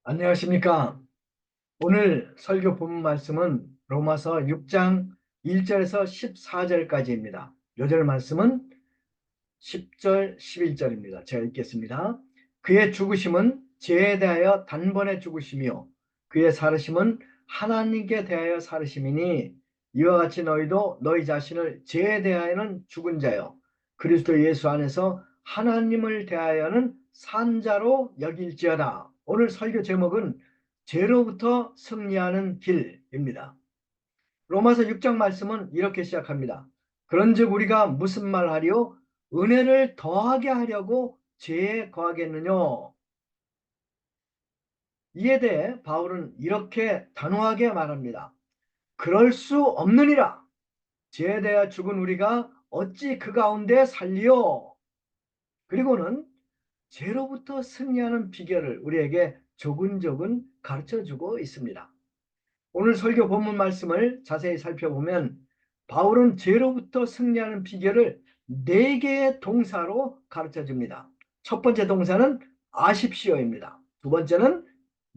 안녕하십니까. 오늘 설교 본문 말씀은 로마서 6장 1절에서 14절까지입니다. 요절 말씀은 10절, 11절입니다. 제가 읽겠습니다. 그의 죽으심은 죄에 대하여 단번에 죽으심이요 그의 살으심은 하나님께 대하여 살으심이니 이와 같이 너희도 너희 자신을 죄에 대하여는 죽은 자요 그리스도 예수 안에서 하나님을 대하여는 산 자로 여길지어다. 오늘 설교 제목은 죄로부터 승리하는 길입니다. 로마서 6장 말씀은 이렇게 시작합니다. 그런즉 우리가 무슨 말하리요? 은혜를 더하게 하려고 죄에 거하겠느냐? 이에 대해 바울은 이렇게 단호하게 말합니다. 그럴 수 없느니라. 죄에 대하여 죽은 우리가 어찌 그 가운데 살리요? 그리고는 죄로부터 승리하는 비결을 우리에게 조근조근 가르쳐주고 있습니다. 오늘 설교 본문 말씀을 자세히 살펴보면 바울은 죄로부터 승리하는 비결을 네 개의 동사로 가르쳐 줍니다. 첫 번째 동사는 아십시오입니다. 두 번째는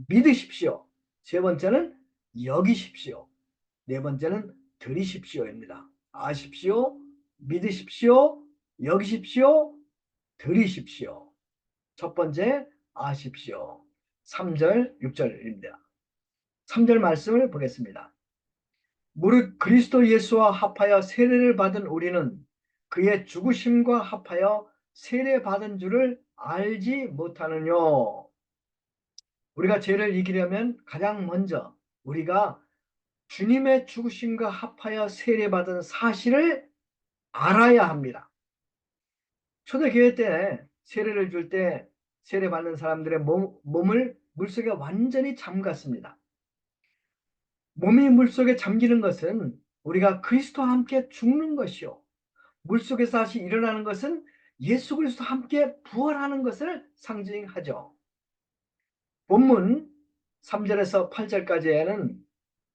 믿으십시오. 세 번째는 여기십시오. 네 번째는 들이십시오입니다. 아십시오, 믿으십시오, 여기십시오, 들이십시오. 첫 번째 아십시오. 3절, 6절입니다. 3절 말씀을 보겠습니다. 무릇 그리스도 예수와 합하여 세례를 받은 우리는 그의 죽으심과 합하여 세례받은 줄을 알지 못하느냐. 우리가 죄를 이기려면 가장 먼저 우리가 주님의 죽으심과 합하여 세례받은 사실을 알아야 합니다. 초대교회 때 세례를 줄 때 세례받는 사람들의 몸을 물속에 완전히 잠갔습니다. 몸이 물속에 잠기는 것은 우리가 그리스도와 함께 죽는 것이요 물속에서 다시 일어나는 것은 예수 그리스도와 함께 부활하는 것을 상징하죠. 본문 3절에서 8절까지에는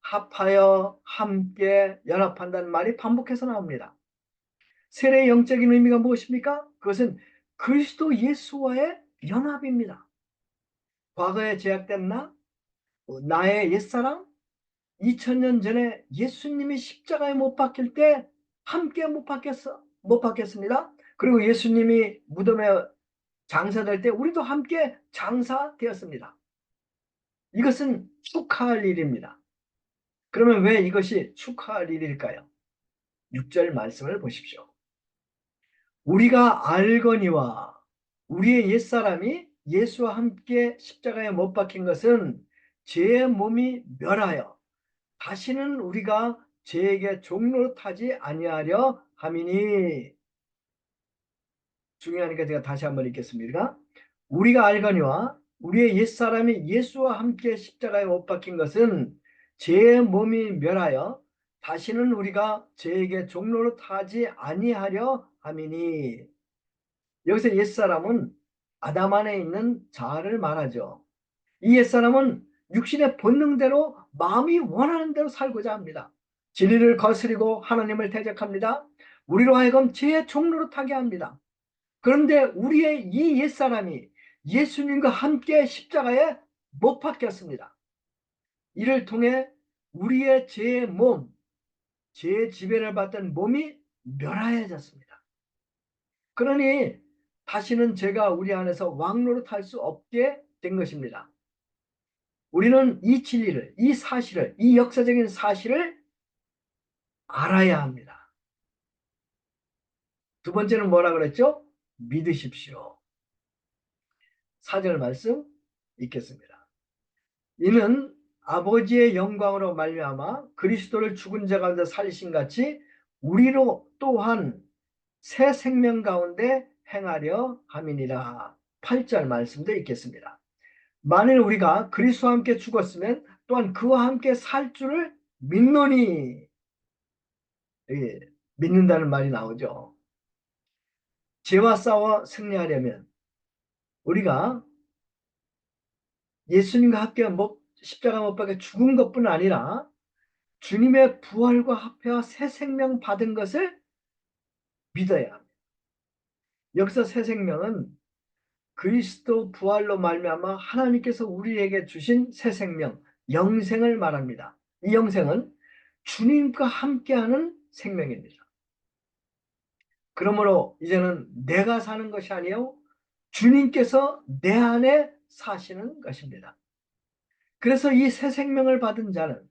합하여 함께 연합한다는 말이 반복해서 나옵니다. 세례의 영적인 의미가 무엇입니까? 그것은 그리스도 예수와의 연합입니다. 과거에 제약된 나의 옛사람, 2000년 전에 예수님이 십자가에 못 박힐 때 함께 못 박혔습니다. 그리고 예수님이 무덤에 장사될 때 우리도 함께 장사되었습니다. 이것은 축하할 일입니다. 그러면 왜 이것이 축하할 일일까요? 6절 말씀을 보십시오. 우리가 알거니와 우리의 옛사람이 예수와 함께 십자가에 못 박힌 것은 제 몸이 멸하여 다시는 우리가 죄에게 종로 타지 아니하려 함이니. 중요하니까 제가 다시 한번 읽겠습니다. 우리가 알거니와 우리의 옛사람이 예수와 함께 십자가에 못 박힌 것은 제 몸이 멸하여 다시는 우리가 죄에게 종로로 타지 아니하려 함이니. 여기서 옛사람은 아담 안에 있는 자아를 말하죠. 이 옛사람은 육신의 본능대로 마음이 원하는 대로 살고자 합니다. 진리를 거스리고 하나님을 대적합니다. 우리로 하여금 죄의 종로로 타게 합니다. 그런데 우리의 이 옛사람이 예수님과 함께 십자가에 못 박혔습니다. 이를 통해 우리의 죄의 몸, 죄의 지배를 받던 몸이 멸하여졌습니다. 그러니 다시는 죄가 우리 안에서 왕노로 탈 수 없게 된 것입니다. 우리는 이 진리를, 이 사실을, 이 역사적인 사실을 알아야 합니다. 두 번째는 뭐라 그랬죠? 믿으십시오. 4절 말씀 읽겠습니다. 이는 아버지의 영광으로 말미암아 그리스도를 죽은 자 가운데 살리신 같이 우리로 또한 새 생명 가운데 행하려 함이니라. 8절 말씀도 읽겠습니다. 만일 우리가 그리스도와 함께 죽었으면 또한 그와 함께 살 줄을 믿노니. 예, 믿는다는 말이 나오죠. 죄와 싸워 승리하려면 우리가 예수님과 함께 십자가 못 박혀 죽은 것뿐 아니라 주님의 부활과 합해와 새 생명 받은 것을 믿어야 합니다. 여기서 새 생명은 그리스도 부활로 말미암아 하나님께서 우리에게 주신 새 생명, 영생을 말합니다. 이 영생은 주님과 함께하는 생명입니다. 그러므로 이제는 내가 사는 것이 아니요 주님께서 내 안에 사시는 것입니다. 그래서 이 새 생명을 받은 자는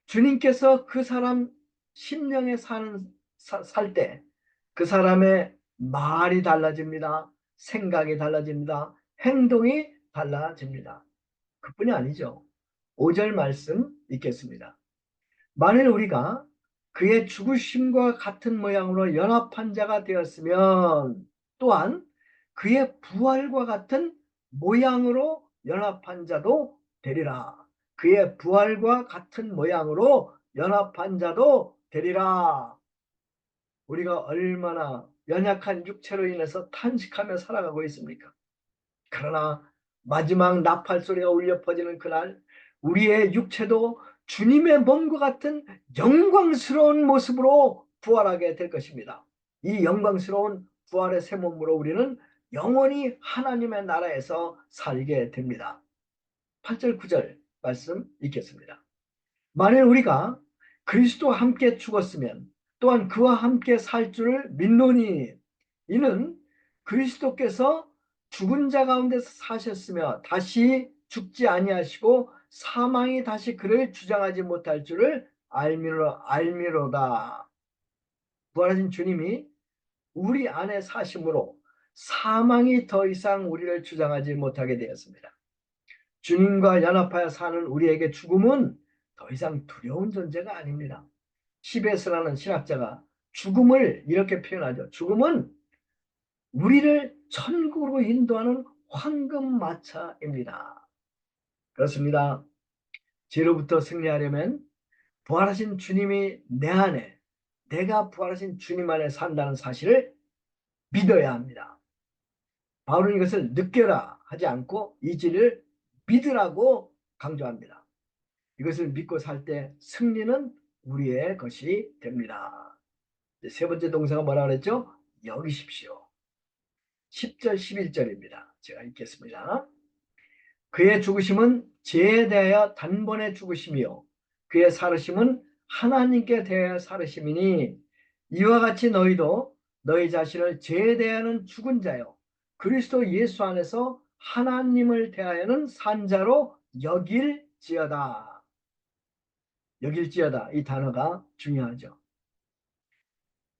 주님께서 그 사람 심령에 살 때 그 사람의 말이 달라집니다. 생각이 달라집니다. 행동이 달라집니다. 그뿐이 아니죠. 5절 말씀 읽겠습니다. 만일 우리가 그의 죽으심과 같은 모양으로 연합한 자가 되었으면 또한 그의 부활과 같은 모양으로 연합한 자도 되리라. 그의 부활과 같은 모양으로 연합한 자도 되리라. 우리가 얼마나 연약한 육체로 인해서 탄식하며 살아가고 있습니까? 그러나 마지막 나팔 소리가 울려 퍼지는 그날 우리의 육체도 주님의 몸과 같은 영광스러운 모습으로 부활하게 될 것입니다. 이 영광스러운 부활의 새 몸으로 우리는 영원히 하나님의 나라에서 살게 됩니다. 8절 9절 말씀 읽겠습니다. 만일 우리가 그리스도와 함께 죽었으면 또한 그와 함께 살 줄을 믿노니 이는 그리스도께서 죽은 자 가운데서 사셨으며 다시 죽지 아니하시고 사망이 다시 그를 주장하지 못할 줄을 알미로다. 부활하신 주님이 우리 안에 사심으로 사망이 더 이상 우리를 주장하지 못하게 되었습니다. 주님과 연합하여 사는 우리에게 죽음은 더 이상 두려운 존재가 아닙니다. 시베스라는 신학자가 죽음을 이렇게 표현하죠. 죽음은 우리를 천국으로 인도하는 황금마차입니다. 그렇습니다. 죄로부터 승리하려면 부활하신 주님이 내 안에, 내가 부활하신 주님 안에 산다는 사실을 믿어야 합니다. 바울은 이것을 느껴라 하지 않고 이 진리를 믿으라고 강조합니다. 이것을 믿고 살 때 승리는 우리의 것이 됩니다. 세 번째 동사가 뭐라 그랬죠? 여기십시오. 10절 11절입니다. 제가 읽겠습니다. 그의 죽으심은 죄에 대하여 단번에 죽으심이요 그의 살으심은 하나님께 대하여 살으심이니 이와 같이 너희도 너희 자신을 죄에 대하여는 죽은 자요 그리스도 예수 안에서 하나님을 대하여는 산 자로 여길지어다. 여길지어다 이 단어가 중요하죠.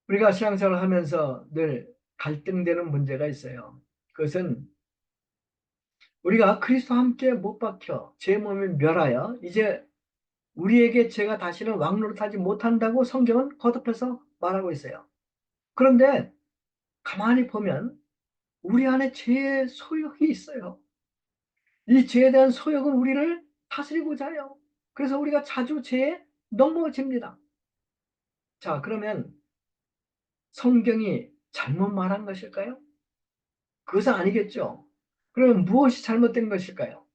우리가 신앙생활을 하면서 늘 갈등되는 문제가 있어요. 그것은 우리가 그리스도와 함께 못 박혀 제 몸이 멸하여 이제 우리에게 죄가 다시는 왕노릇하지 못한다고 성경은 거듭해서 말하고 있어요. 그런데 가만히 보면 우리 안에 죄의 소욕이 있어요. 이 죄에 대한 소욕은 우리를 다스리고자 해요. 그래서 우리가 자주 죄에 넘어집니다. 자, 그러면 성경이 잘못 말한 것일까요? 그것은 아니겠죠. 그러면 무엇이 잘못된 것일까요?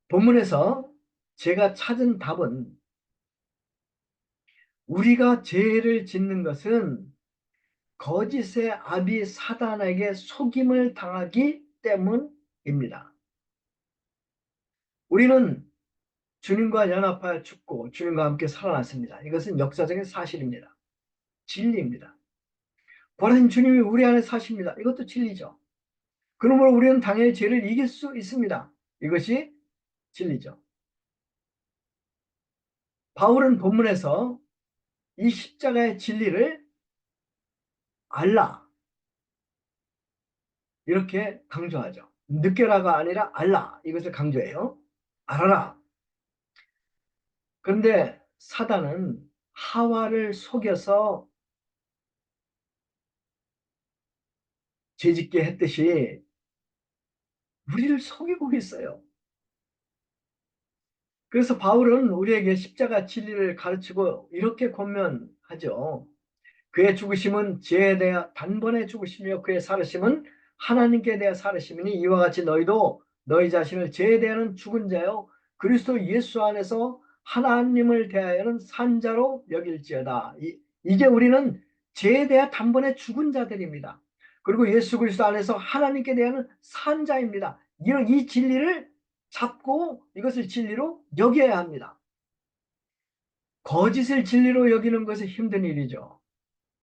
본문에서 제가 찾은 답은 우리가 죄를 짓는 것은 거짓의 아비 사단에게 속임을 당하기 때문입니다. 우리는 주님과 연합하여 죽고 주님과 함께 살아났습니다. 이것은 역사적인 사실입니다. 진리입니다. 부활하신 주님이 우리 안에 사십니다. 이것도 진리죠. 그러므로 우리는 당연히 죄를 이길 수 있습니다. 이것이 진리죠. 바울은 본문에서 이 십자가의 진리를 알라 이렇게 강조하죠. 느껴라가 아니라 알라 이것을 강조해요. 알아라. 그런데 사단은 하와를 속여서 죄짓게 했듯이 우리를 속이고 있어요. 그래서 바울은 우리에게 십자가 진리를 가르치고 이렇게 권면하죠. 그의 죽으심은 죄에 대하 단번에 죽으시며 그의 살으심은 하나님께 대하 살으심이니 이와 같이 너희도 너희 자신을 죄에 대하는 죽은 자요 그리스도 예수 안에서 하나님을 대하여는 산 자로 여길지어다. 이제 우리는 죄에 대하 단번에 죽은 자들입니다. 그리고 예수 그리스도 안에서 하나님께 대한 산자입니다. 이런 이 진리를 잡고 이것을 진리로 여겨야 합니다. 거짓을 진리로 여기는 것은 힘든 일이죠.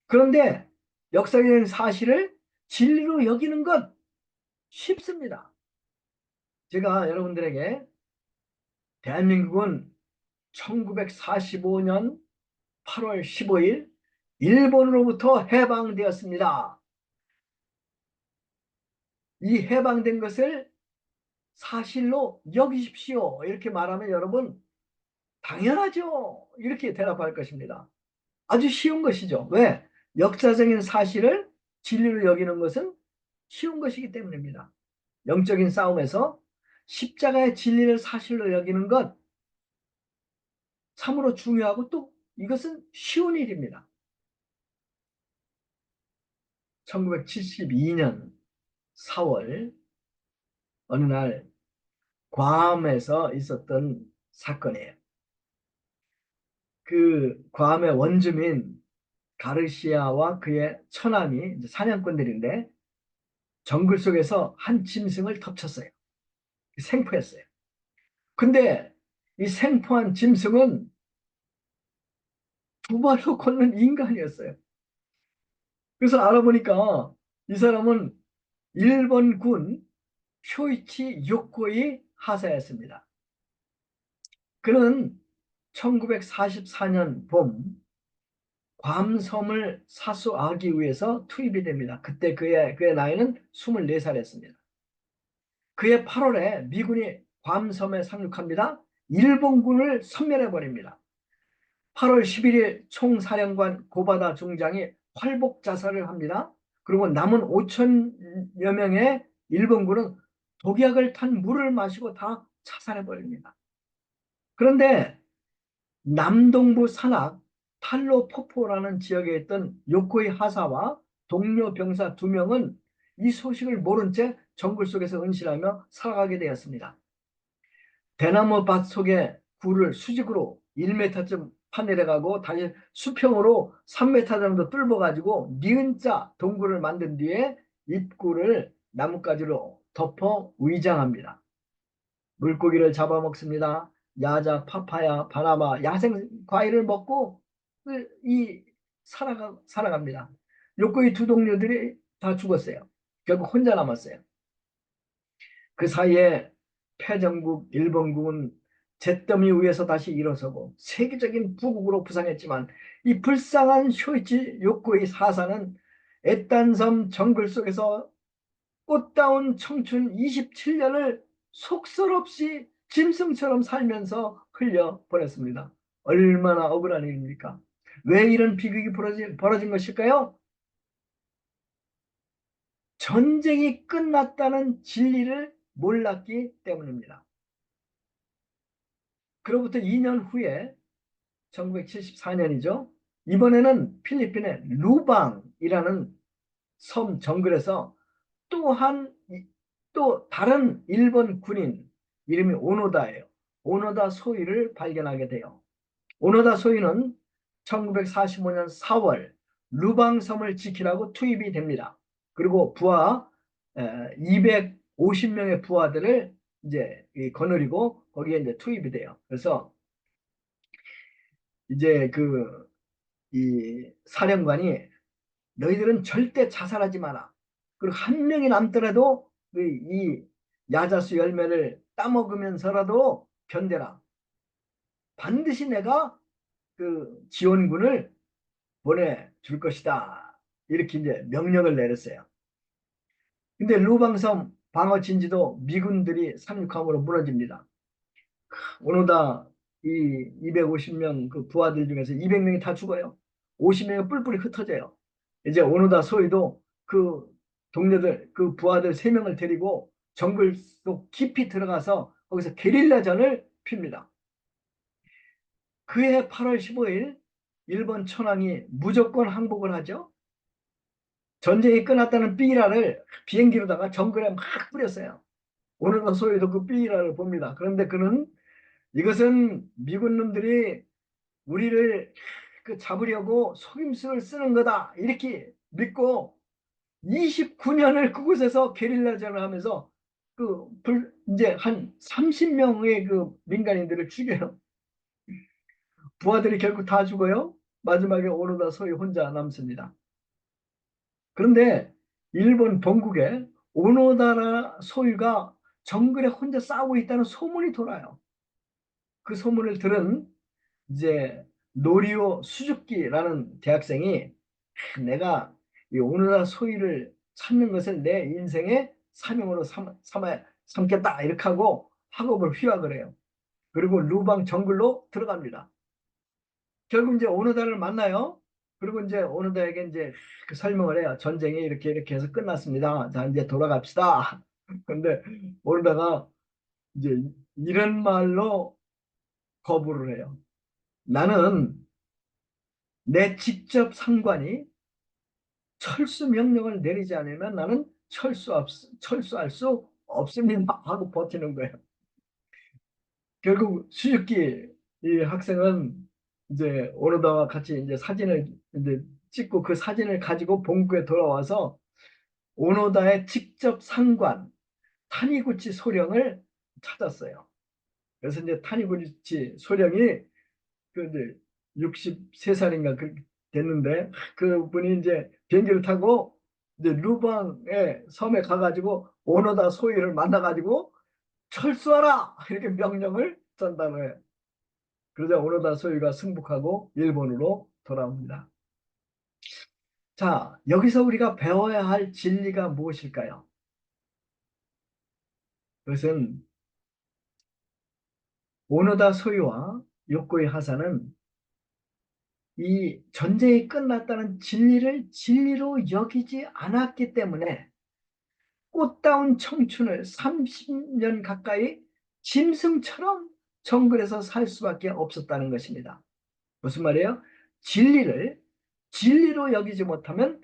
그런데 역사적인 사실을 진리로 여기는 것 쉽습니다. 제가 여러분들에게 대한민국은 1945년 8월 15일 일본으로부터 해방되었습니다. 이 해방된 것을 사실로 여기십시오. 이렇게 말하면 여러분 당연하죠. 이렇게 대답할 것입니다. 아주 쉬운 것이죠. 왜? 역사적인 사실을 진리로 여기는 것은 쉬운 것이기 때문입니다. 영적인 싸움에서 십자가의 진리를 사실로 여기는 것 참으로 중요하고 또 이것은 쉬운 일입니다. 1972년 4월 어느 날 괌에서 있었던 사건이에요. 그 괌의 원주민 가르시아와 그의 처남이 사냥꾼들인데 정글 속에서 한 짐승을 덮쳤어요. 생포했어요. 근데 이 생포한 짐승은 두 발로 걷는 인간이었어요. 그래서 알아보니까 이 사람은 일본군 쇼이치 요코이 하사였습니다. 그는 1944년 봄 괌섬을 사수하기 위해서 투입이 됩니다. 그때 그의 나이는 24살이었습니다. 그해 8월에 미군이 괌섬에 상륙합니다. 일본군을 섬멸해버립니다. 8월 11일 총사령관 고바다 중장이 활복 자살을 합니다. 그리고 남은 5천여 명의 일본군은 독약을 탄 물을 마시고 다 자살해버립니다. 그런데 남동부 산악 탈로포포라는 지역에 있던 요코이 하사와 동료 병사 2명은 이 소식을 모른 채 정글 속에서 은실하며 살아가게 되었습니다. 대나무 밭 속에 굴을 수직으로 1m쯤 파내려가고 다시 수평으로 3m 정도 뚫어가지고 니은자 동굴을 만든 뒤에 입구를 나뭇가지로 덮어 위장합니다. 물고기를 잡아먹습니다. 야자, 파파야, 바나마, 야생 과일을 먹고 살아갑니다. 요코이 두 동료들이 다 죽었어요. 결국 혼자 남았어요. 그 사이에 패전국 일본국은 잿더미 위에서 다시 일어서고 세계적인 부국으로 부상했지만 이 불쌍한 쇼이치 요코이 사사는 애딴섬 정글 속에서 꽃다운 청춘 27년을 속설없이 짐승처럼 살면서 흘려보냈습니다. 얼마나 억울한 일입니까? 왜 이런 비극이 벌어진 것일까요? 전쟁이 끝났다는 진리를 몰랐기 때문입니다. 그로부터 2년 후에 1974년이죠. 이번에는 필리핀의 루방이라는 섬 정글에서 또한 또 다른 일본 군인 이름이 오노다예요. 오노다 소위를 발견하게 돼요. 오노다 소위는 1945년 4월 루방섬을 지키라고 투입이 됩니다. 그리고 부하 250명의 부하들을 이제 거느리고 거기에 이제 투입이 돼요. 그래서 이제 이 사령관이 너희들은 절대 자살하지 마라. 그리고 한 명이 남더라도 이 야자수 열매를 따먹으면서라도 견뎌라. 반드시 내가 그 지원군을 보내줄 것이다. 이렇게 이제 명령을 내렸어요. 근데 루방섬 방어 진지도 미군들이 상륙함으로 무너집니다. 오노다 이 250명 그 부하들 중에서 200명이 다 죽어요. 50명이 뿔뿔이 흩어져요. 이제 오노다 소위도 그 동료들 그 부하들 3명을 데리고 정글 속 깊이 들어가서 거기서 게릴라전을 핍니다. 그해 8월 15일 일본 천황이 무조건 항복을 하죠. 전쟁이 끝났다는 삐라를 비행기로다가 정글에 막 뿌렸어요. 오노다 소위도 그 삐라를 봅니다. 그런데 그는 이것은 미군 놈들이 우리를 잡으려고 속임수를 쓰는 거다 이렇게 믿고 29년을 그곳에서 게릴라전을 하면서 이제 한 30명의 그 민간인들을 죽여요. 부하들이 결국 다 죽어요. 마지막에 오노다 소위 혼자 남습니다. 그런데 일본 본국에 오노다라 소위가 정글에 혼자 싸우고 있다는 소문이 돌아요. 그 소문을 들은 이제 노리오 수즈키라는 대학생이 내가 이 오노다 소위를 찾는 것을 내 인생의 사명으로 삼겠다 이렇게 하고 학업을 휴학을 해요. 그리고 루방 정글로 들어갑니다. 결국 이제 오노다를 만나요. 그리고 이제 오노다에게 이제 그 설명을 해요. 전쟁이 이렇게 이렇게 해서 끝났습니다. 자, 이제 돌아갑시다. 근데 오노다가 이제 이런 말로 거부를 해요. 나는 내 직접 상관이 철수 명령을 내리지 않으면 나는 철수할 수 없습니다. 하고 버티는 거예요. 결국 수즈키 이 학생은 이제 오노다와 같이 이제 사진을 이제 찍고 그 사진을 가지고 본국에 돌아와서 오노다의 직접 상관 타니구치 소령을 찾았어요. 그래서 이제 타니구치 소령이 그 이제 63살인가 그 됐는데 그분이 이제 비행기를 타고 이제 루방의 섬에 가가지고 오노다 소위를 만나가지고 철수하라 이렇게 명령을 전달을 해. 그러자 오노다 소위가 승복하고 일본으로 돌아옵니다. 자, 여기서 우리가 배워야 할 진리가 무엇일까요? 그것은 오노다 소위와 요코이 하사는 이 전쟁이 끝났다는 진리를 진리로 여기지 않았기 때문에 꽃다운 청춘을 30년 가까이 짐승처럼 정글에서 살 수밖에 없었다는 것입니다. 무슨 말이에요? 진리를 진리로 여기지 못하면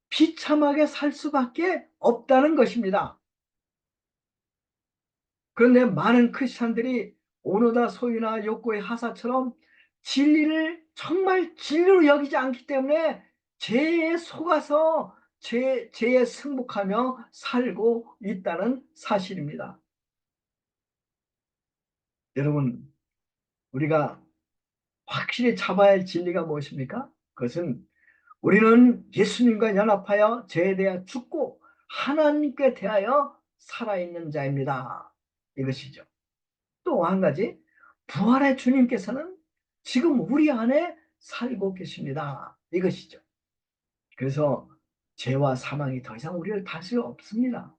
비참하게 살 수밖에 없다는 것입니다. 그런데 많은 크리스찬들이 오노다 소유나 욕고의 하사처럼 진리를 정말 진리로 여기지 않기 때문에 죄에 속아서 죄에 승복하며 살고 있다는 사실입니다. 여러분, 우리가 확실히 잡아야 할 진리가 무엇입니까? 그것은 우리는 예수님과 연합하여 죄에 대하여 죽고 하나님께 대하여 살아있는 자입니다. 이것이죠. 또 한 가지, 부활의 주님께서는 지금 우리 안에 살고 계십니다. 이것이죠. 그래서 죄와 사망이 더 이상 우리를 다스릴 수 없습니다.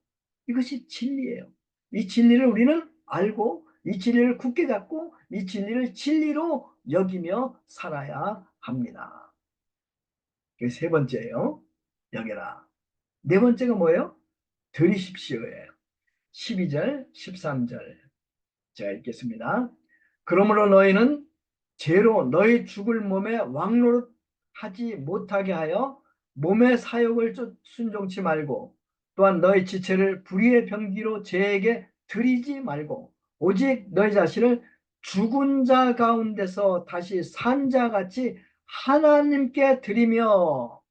이것이 진리예요. 이 진리를 우리는 알고 이 진리를 굳게 잡고 이 진리를 진리로 여기며 살아야 합니다. 그게 세 번째예요. 여기라. 네 번째가 뭐예요? 들이십시오예요. 12절, 13절. 제가 읽겠습니다. 그러므로 너희는 죄로 너희 죽을 몸에 왕노릇하지 못하게 하여 몸의 사욕을 순종치 말고 또한 너희 지체를 불의의 병기로 죄에게 드리지 말고 오직 너희 자신을 죽은 자 가운데서 다시 산 자같이 하나님께 드리며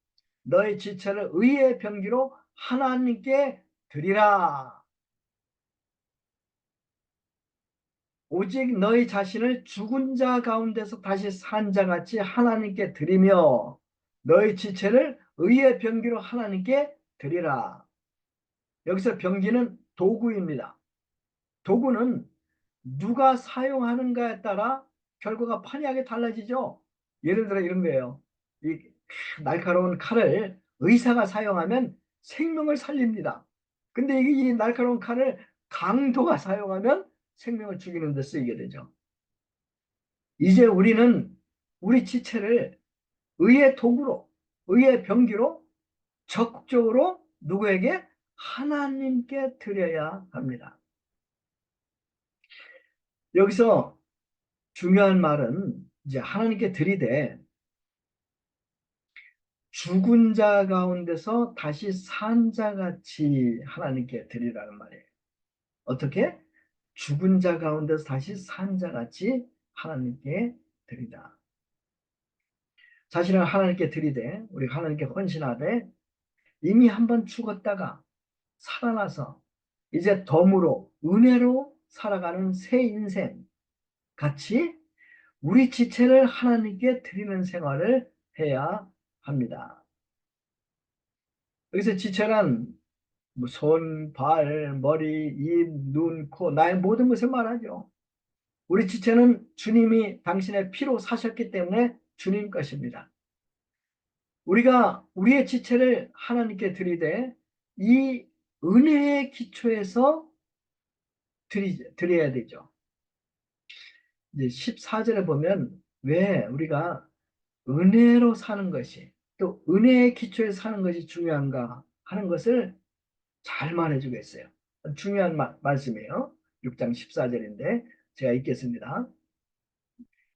너희 지체를 의의 병기로 하나님께 드리라. 오직 너희 자신을 죽은 자 가운데서 다시 산 자같이 하나님께 드리며 너희 지체를 의의 병기로 하나님께 드리라. 여기서 병기는 도구입니다. 도구는 누가 사용하는가에 따라 결과가 판이하게 달라지죠. 예를 들어 이런 거예요. 이 날카로운 칼을 의사가 사용하면 생명을 살립니다. 근데 이 날카로운 칼을 강도가 사용하면 생명을 죽이는 데 쓰이게 되죠. 이제 우리는 우리 지체를 의의 도구로, 의의 병기로 적극적으로 누구에게? 하나님께 드려야 합니다. 여기서 중요한 말은 이제 하나님께 드리되 죽은 자 가운데서 다시 산 자같이 하나님께 드리라는 말이에요. 어떻게? 죽은 자 가운데서 다시 산 자같이 하나님께 드리다. 자신을 하나님께 드리되 우리 하나님께 헌신하되 이미 한번 죽었다가 살아나서 이제 덤으로 은혜로 살아가는 새 인생 같이 우리 지체를 하나님께 드리는 생활을 해야 합니다. 여기서 지체란 뭐 손, 발, 머리, 입, 눈, 코, 나의 모든 것을 말하죠. 우리 지체는 주님이 당신의 피로 사셨기 때문에 주님 것입니다. 우리가 우리의 지체를 하나님께 드리되 이 은혜의 기초에서 드려야 되죠. 이제 14절에 보면 왜 우리가 은혜로 사는 것이 또 은혜의 기초에 사는 것이 중요한가 하는 것을 잘 말해주고 있어요. 중요한 말씀이에요. 6장 14절인데 제가 읽겠습니다.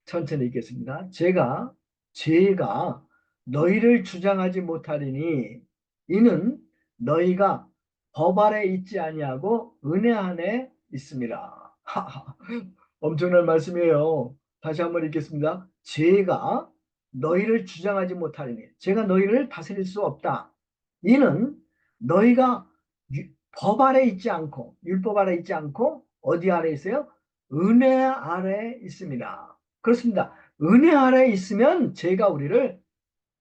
천천히 읽겠습니다. 제가 너희를 주장하지 못하리니 이는 너희가 법 아래 있지 아니하고 은혜 안에 있습니다. 엄청난 말씀이에요. 다시 한번 읽겠습니다. 제가 너희를 주장하지 못하리니 제가 너희를 다스릴 수 없다. 이는 너희가 법 아래 있지 않고 율법 아래 있지 않고 어디 아래 있어요? 은혜 아래 있습니다. 그렇습니다. 은혜 아래 있으면 제가 우리를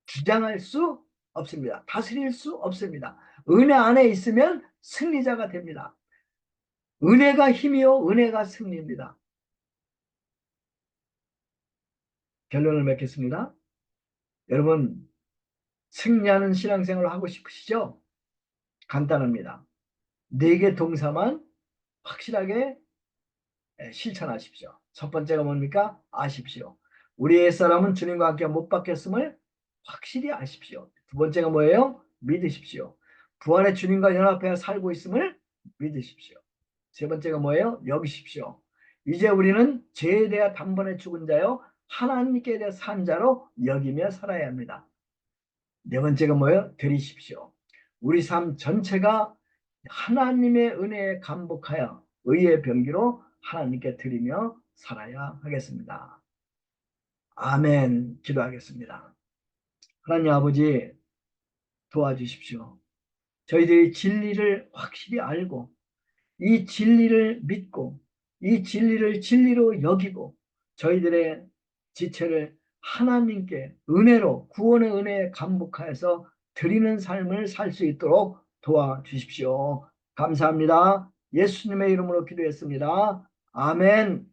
주장할 수 없습니다. 다스릴 수 없습니다. 은혜 안에 있으면 승리자가 됩니다. 은혜가 힘이요 은혜가 승리입니다. 결론을 맺겠습니다. 여러분 승리하는 신앙생활을 하고 싶으시죠? 간단합니다. 4개 동사만 확실하게 실천하십시오. 첫 번째가 뭡니까? 아십시오. 우리 옛사람은 주님과 함께 못 박혔음을 확실히 아십시오. 두 번째가 뭐예요? 믿으십시오. 부활의 주님과 연합하여 살고 있음을 믿으십시오. 세 번째가 뭐예요? 여기십시오. 이제 우리는 죄에 대해 단번에 죽은 자요 하나님께 대해 산 자로 여기며 살아야 합니다. 네 번째가 뭐예요? 드리십시오. 우리 삶 전체가 하나님의 은혜에 감복하여 의의 병기로 하나님께 드리며 살아야 하겠습니다. 아멘. 기도하겠습니다. 하나님 아버지 도와주십시오. 저희들이 진리를 확실히 알고 이 진리를 믿고 이 진리를 진리로 여기고 저희들의 지체를 하나님께 은혜로 구원의 은혜에 감복하여서 드리는 삶을 살 수 있도록 도와주십시오. 감사합니다. 예수님의 이름으로 기도했습니다. 아멘.